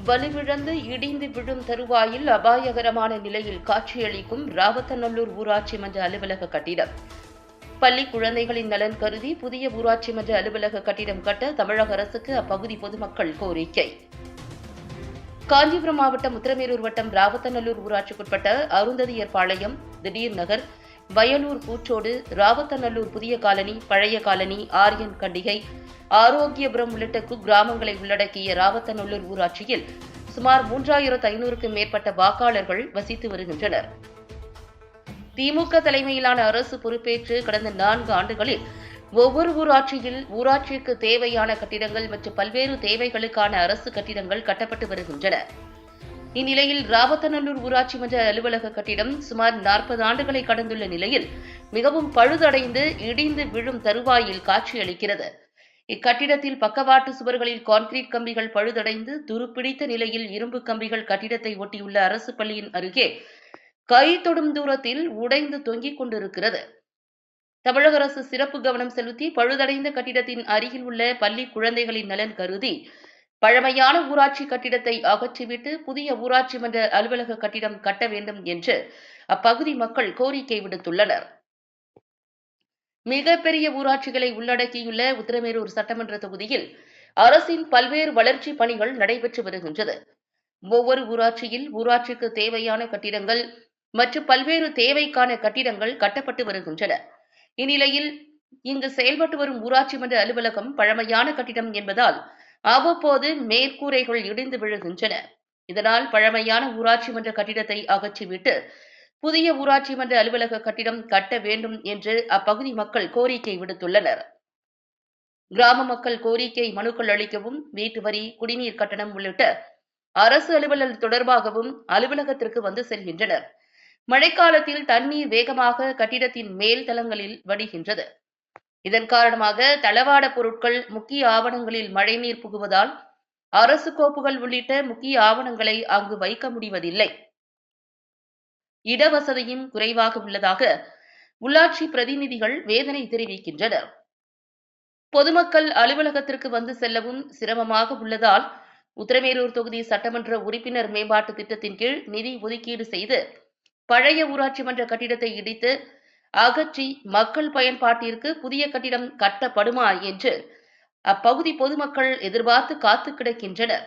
வலுவிழந்து இடிந்து விழும் தருவாயில் அபாயகரமான நிலையில் காட்சியளிக்கும் ராவத்தநல்லூர் ஊராட்சி மன்ற அலுவலக கட்டிடம். பள்ளி குழந்தைகளின் நலன் கருதி புதிய ஊராட்சி மன்ற அலுவலக கட்டிடம் கட்ட தமிழக அரசுக்கு அப்பகுதி பொதுமக்கள் கோரிக்கை. காஞ்சிபுரம் மாவட்டம் உத்திரமேரூர் வட்டம் ராவத்தநல்லூர் ஊராட்சிக்குட்பட்ட அருந்ததியர்பாளையம், திடீர் நகர், வயலூர் பூச்சோடு, ராவத்தநல்லூர் புதிய காலனி, பழைய காலனி, ஆரியன் கண்டிகை, ஆரோக்கியபுரம் உள்ளிட்ட குக்கிராமங்களை உள்ளடக்கிய ராவத்தநல்லூர் ஊராட்சியில் சுமார் 3500க்கும் மேற்பட்ட வாக்காளர்கள் வசித்து வருகின்றனர். திமுக தலைமையிலான அரசு பொறுப்பேற்று கடந்த 4 ஆண்டுகளில் ஒவ்வொரு ஊராட்சியில் ஊராட்சிக்கு தேவையான கட்டிடங்கள் மற்றும் பல்வேறு தேவைகளுக்கான அரசு கட்டிடங்கள் கட்டப்பட்டு வருகின்றன. இந்நிலையில் ராவத்தநல்லூர் ஊராட்சி மன்ற அலுவலக கட்டிடம் சுமார் 40 ஆண்டுகளை கடந்துள்ள நிலையில் மிகவும் பழுதடைந்து இடிந்து விழும் தருவாயில் காட்சியளிக்கிறது. இக்கட்டிடத்தில் பக்கவாட்டு சுவர்களில் கான்கிரீட் கம்பிகள் பழுதடைந்து துருப்பிடித்த நிலையில் இரும்பு கம்பிகள் கட்டிடத்தை ஒட்டியுள்ள அரசு பள்ளியின் அருகே கை தொடும் தூரத்தில் உடைந்து தொங்கிக் கொண்டிருக்கிறது. தமிழக அரசு சிறப்பு கவனம் செலுத்தி பழுதடைந்த கட்டிடத்தின் அருகில் உள்ள பள்ளி குழந்தைகளின் நலன் கருதி பழமையான ஊராட்சி கட்டிடத்தை அகற்றிவிட்டு புதிய ஊராட்சி மன்ற அலுவலக கட்டிடம் கட்ட வேண்டும் என்று அப்பகுதி மக்கள் கோரிக்கை விடுத்துள்ளனர். மிகப்பெரிய ஊராட்சிகளை உள்ளடக்கியுள்ள உத்திரமேரூர் சட்டமன்ற தொகுதியில் அரசின் பல்வேறு வளர்ச்சி பணிகள் நடைபெற்று வருகின்றது. ஒவ்வொரு ஊராட்சியில் ஊராட்சிக்கு தேவையான கட்டிடங்கள் மற்றும் பல்வேறு தேவைக்கான கட்டிடங்கள் கட்டப்பட்டு வருகின்றன. இந்நிலையில் இங்கு செயல்பட்டு வரும் ஊராட்சி மன்ற அலுவலகம் பழமையான கட்டிடம் என்பதால் அவ்வப்போது மேற்கூரைகள் இடிந்து விழுகின்றன. இதனால் பழமையான ஊராட்சி மன்ற கட்டிடத்தை அகற்றிவிட்டு புதிய ஊராட்சி மன்ற அலுவலக கட்டிடம் கட்ட வேண்டும் என்று அப்பகுதி மக்கள் கோரிக்கை விடுத்துள்ளனர். கிராம மக்கள் கோரிக்கை மனுக்கள் அளிக்கவும், வீட்டு வரி, குடிநீர் கட்டணம் உள்ளிட்ட அரசு அலுவலர் தொடர்பாகவும் அலுவலகத்திற்கு வந்து செல்கின்றனர். மழைக்காலத்தில் தண்ணீர் வேகமாக கட்டிடத்தின் மேல் தளங்களில் வடிகின்றது. இதன் காரணமாக தளவாட பொருட்கள், முக்கிய ஆவணங்களில் மழைநீர் புகுவதால் அரசு கோப்புகள் உள்ளிட்ட முக்கிய ஆவணங்களை அங்கு வைக்க முடிவதில்லை. இடவசதியும் குறைவாக உள்ளதாக உள்ளாட்சி பிரதிநிதிகள் வேதனை தெரிவிக்கின்றனர். பொதுமக்கள் அலுவலகத்திற்கு வந்து செல்லவும் சிரமமாக உள்ளதால் உத்திரமேரூர் தொகுதி சட்டமன்ற உறுப்பினர் மேம்பாட்டு திட்டத்தின் கீழ் நிதி ஒதுக்கீடு செய்து பழைய ஊராட்சி மன்ற கட்டிடத்தை இடித்து அகற்றி மக்கள் பயன்பாட்டிற்கு புதிய கட்டிடம் கட்டப்படுமா என்று அப்பகுதி பொதுமக்கள் எதிர்பார்த்து காத்து கிடக்கின்றனர்.